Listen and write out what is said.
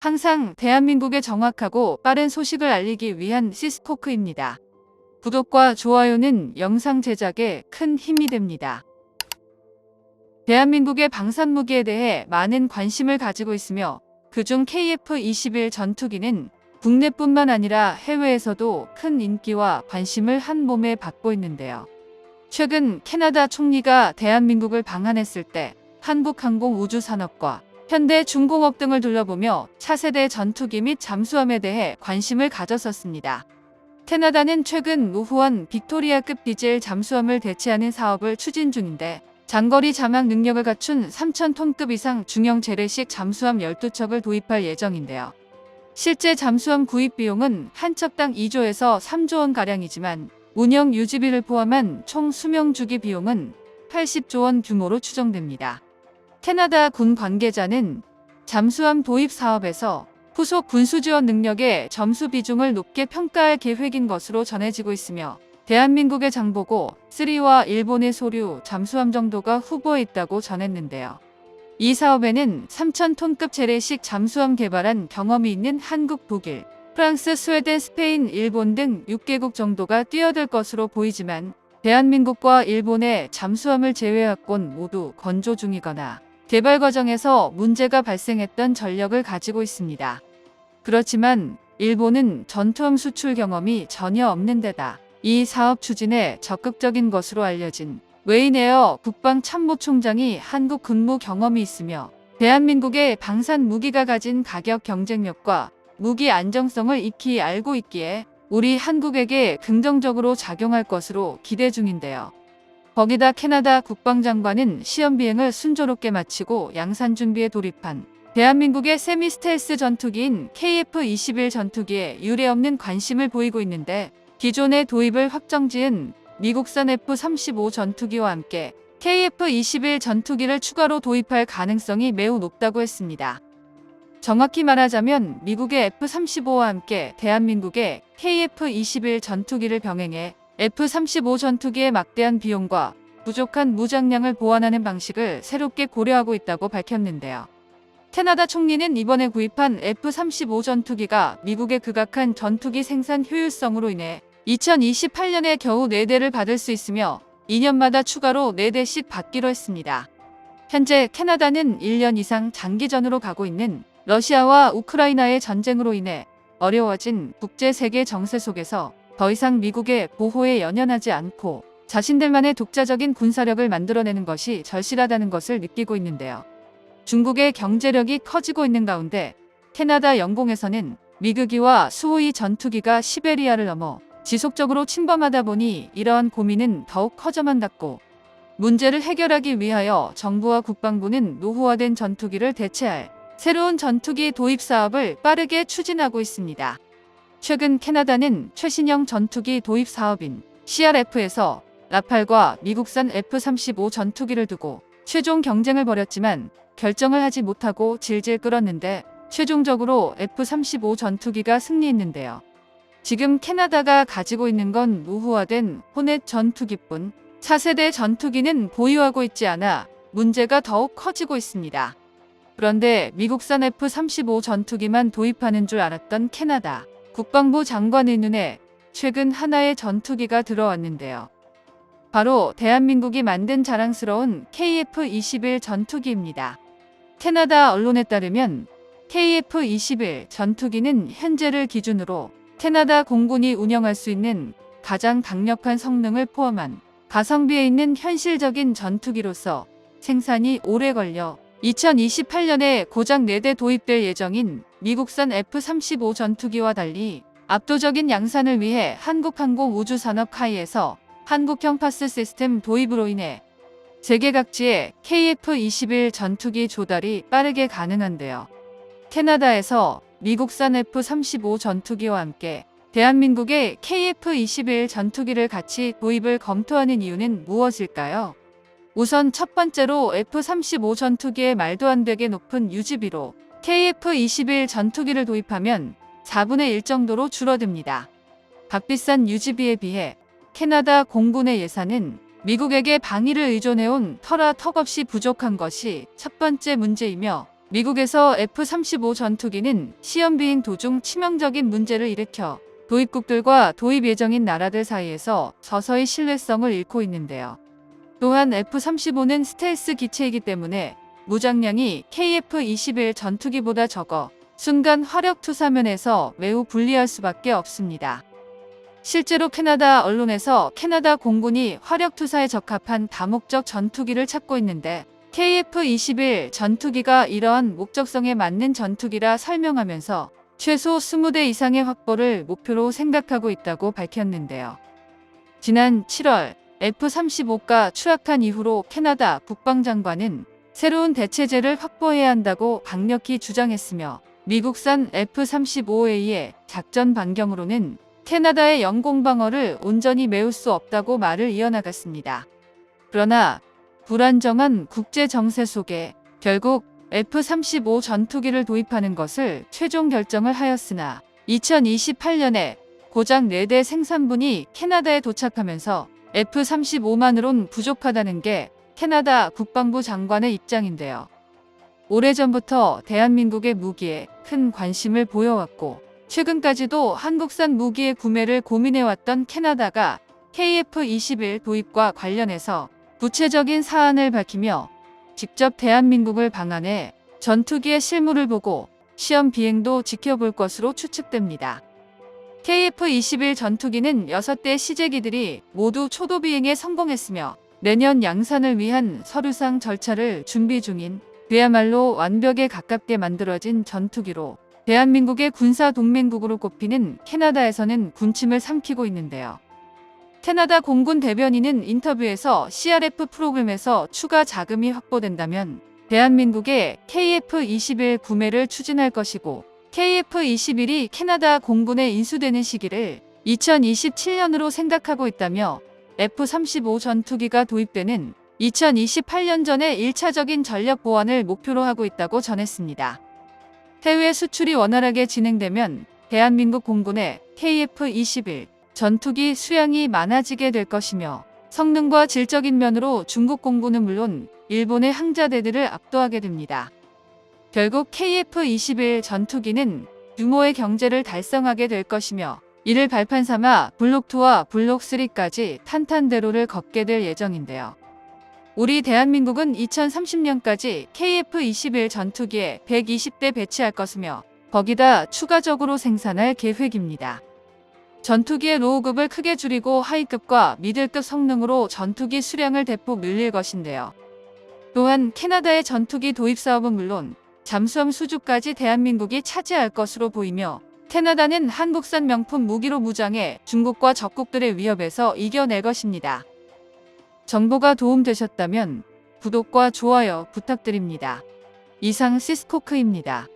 항상 대한민국에 정확하고 빠른 소식을 알리기 위한 시스코크입니다. 구독과 좋아요는 영상 제작에 큰 힘이 됩니다. 대한민국의 방산무기에 대해 많은 관심을 가지고 있으며 그중 KF-21 전투기는 국내뿐만 아니라 해외에서도 큰 인기와 관심을 한 몸에 받고 있는데요. 최근 캐나다 총리가 대한민국을 방한했을 때 한국항공우주산업과 현대중공업 등을 둘러보며 차세대 전투기 및 잠수함에 대해 관심을 가졌었습니다. 캐나다는 최근 노후한 빅토리아급 디젤 잠수함을 대체하는 사업을 추진 중인데 장거리 잠항 능력을 갖춘 3,000톤급 이상 중형 재래식 잠수함 12척을 도입할 예정인데요. 실제 잠수함 구입 비용은 한 척당 2조에서 3조 원가량이지만 운영 유지비를 포함한 총 수명 주기 비용은 80조 원 규모로 추정됩니다. 캐나다 군 관계자는 잠수함 도입 사업에서 후속 군수 지원 능력의 점수 비중을 높게 평가할 계획인 것으로 전해지고 있으며 대한민국의 장보고 3와 일본의 소류 잠수함 정도가 후보에 있다고 전했는데요. 이 사업에는 3,000톤급 재래식 잠수함 개발한 경험이 있는 한국, 독일, 프랑스, 스웨덴, 스페인, 일본 등 6개국 정도가 뛰어들 것으로 보이지만 대한민국과 일본의 잠수함을 제외하곤 모두 건조 중이거나 개발 과정에서 문제가 발생했던 전력을 가지고 있습니다. 그렇지만 일본은 전투함 수출 경험이 전혀 없는 데다 이 사업 추진에 적극적인 것으로 알려진 웨인에어 국방참모총장이 한국 근무 경험이 있으며 대한민국의 방산 무기가 가진 가격 경쟁력과 무기 안정성을 익히 알고 있기에 우리 한국에게 긍정적으로 작용할 것으로 기대 중인데요. 거기다 캐나다 국방장관은 시험 비행을 순조롭게 마치고 양산 준비에 돌입한 대한민국의 세미 스텔스 전투기인 KF-21 전투기에 유례없는 관심을 보이고 있는데 기존의 도입을 확정지은 미국산 F-35 전투기와 함께 KF-21 전투기를 추가로 도입할 가능성이 매우 높다고 했습니다. 정확히 말하자면 미국의 F-35와 함께 대한민국의 KF-21 전투기를 병행해 F-35 전투기의 막대한 비용과 부족한 무장량을 보완하는 방식을 새롭게 고려하고 있다고 밝혔는데요. 캐나다 총리는 이번에 구입한 F-35 전투기가 미국의 극악한 전투기 생산 효율성으로 인해 2028년에 겨우 4대를 받을 수 있으며 2년마다 추가로 4대씩 받기로 했습니다. 현재 캐나다는 1년 이상 장기전으로 가고 있는 러시아와 우크라이나의 전쟁으로 인해 어려워진 국제 세계 정세 속에서 더 이상 미국의 보호에 연연하지 않고 자신들만의 독자적인 군사력을 만들어내는 것이 절실하다는 것을 느끼고 있는데요. 중국의 경제력이 커지고 있는 가운데 캐나다 영공에서는 미국이와 수호이 전투기가 시베리아를 넘어 지속적으로 침범하다 보니 이러한 고민은 더욱 커져만 갔고 문제를 해결하기 위하여 정부와 국방부는 노후화된 전투기를 대체할 새로운 전투기 도입 사업을 빠르게 추진하고 있습니다. 최근 캐나다는 최신형 전투기 도입 사업인 CRF에서 라팔과 미국산 F-35 전투기를 두고 최종 경쟁을 벌였지만 결정을 하지 못하고 질질 끌었는데 최종적으로 F-35 전투기가 승리했는데요. 지금 캐나다가 가지고 있는 건 노후화된 호넷 전투기뿐 차세대 전투기는 보유하고 있지 않아 문제가 더욱 커지고 있습니다. 그런데 미국산 F-35 전투기만 도입하는 줄 알았던 캐나다 국방부 장관의 눈에 최근 하나의 전투기가 들어왔는데요. 바로 대한민국이 만든 자랑스러운 KF-21 전투기입니다. 캐나다 언론에 따르면 KF-21 전투기는 현재를 기준으로 캐나다 공군이 운영할 수 있는 가장 강력한 성능을 포함한 가성비에 있는 현실적인 전투기로서 생산이 오래 걸려 2028년에 고작 4대 도입될 예정인 미국산 F-35 전투기와 달리 압도적인 양산을 위해 한국항공우주산업 카이에서 한국형 파스 시스템 도입으로 인해 세계 각지의 KF-21 전투기 조달이 빠르게 가능한데요. 캐나다에서 미국산 F-35 전투기와 함께 대한민국의 KF-21 전투기를 같이 도입을 검토하는 이유는 무엇일까요? 우선 첫 번째로 F-35 전투기의 말도 안 되게 높은 유지비로 KF-21 전투기를 도입하면 4분의 1 정도로 줄어듭니다. 값비싼 유지비에 비해 캐나다 공군의 예산은 미국에게 방위를 의존해온 터라 턱없이 부족한 것이 첫 번째 문제이며 미국에서 F-35 전투기는 시험 비행 도중 치명적인 문제를 일으켜 도입국들과 도입 예정인 나라들 사이에서 서서히 신뢰성을 잃고 있는데요. 또한 F-35는 스텔스 기체이기 때문에 무장량이 KF-21 전투기보다 적어 순간 화력 투사면에서 매우 불리할 수밖에 없습니다. 실제로 캐나다 언론에서 캐나다 공군이 화력 투사에 적합한 다목적 전투기를 찾고 있는데 KF-21 전투기가 이러한 목적성에 맞는 전투기라 설명하면서 최소 20대 이상의 확보를 목표로 생각하고 있다고 밝혔는데요. 지난 7월 F-35가 추락한 이후로 캐나다 국방장관은 새로운 대체제를 확보해야 한다고 강력히 주장했으며 미국산 F-35A의 작전 반경으로는 캐나다의 영공방어를 온전히 메울 수 없다고 말을 이어나갔습니다. 그러나 불안정한 국제 정세 속에 결국 F-35 전투기를 도입하는 것을 최종 결정을 하였으나 2028년에 고작 4대 생산분이 캐나다에 도착하면서 F-35만으론 부족하다는 게 캐나다 국방부 장관의 입장인데요. 오래전부터 대한민국의 무기에 큰 관심을 보여왔고 최근까지도 한국산 무기의 구매를 고민해왔던 캐나다가 KF-21 도입과 관련해서 구체적인 사안을 밝히며 직접 대한민국을 방한해 전투기의 실물을 보고 시험 비행도 지켜볼 것으로 추측됩니다. KF-21 전투기는 6대 시제기들이 모두 초도 비행에 성공했으며 내년 양산을 위한 서류상 절차를 준비 중인 그야말로 완벽에 가깝게 만들어진 전투기로 대한민국의 군사 동맹국으로 꼽히는 캐나다에서는 군침을 삼키고 있는데요. 캐나다 공군 대변인은 인터뷰에서 CRF 프로그램에서 추가 자금이 확보된다면 대한민국의 KF-21 구매를 추진할 것이고 KF-21이 캐나다 공군에 인수되는 시기를 2027년으로 생각하고 있다며 F-35 전투기가 도입되는 2028년 전에 1차적인 전력 보완을 목표로 하고 있다고 전했습니다. 해외 수출이 원활하게 진행되면 대한민국 공군의 KF-21 전투기 수량이 많아지게 될 것이며 성능과 질적인 면으로 중국 공군은 물론 일본의 항자대들을 압도하게 됩니다. 결국 KF-21 전투기는 규모의 경제를 달성하게 될 것이며 이를 발판 삼아 블록2와 블록3까지 탄탄대로를 걷게 될 예정인데요. 우리 대한민국은 2030년까지 KF-21 전투기에 120대 배치할 것이며 거기다 추가적으로 생산할 계획입니다. 전투기의 로우급을 크게 줄이고 하이급과 미들급 성능으로 전투기 수량을 대폭 늘릴 것인데요. 또한 캐나다의 전투기 도입 사업은 물론 잠수함 수주까지 대한민국이 차지할 것으로 보이며 캐나다는 한국산 명품 무기로 무장해 중국과 적국들의 위협에서 이겨낼 것입니다. 정보가 도움되셨다면 구독과 좋아요 부탁드립니다. 이상 시스코크입니다.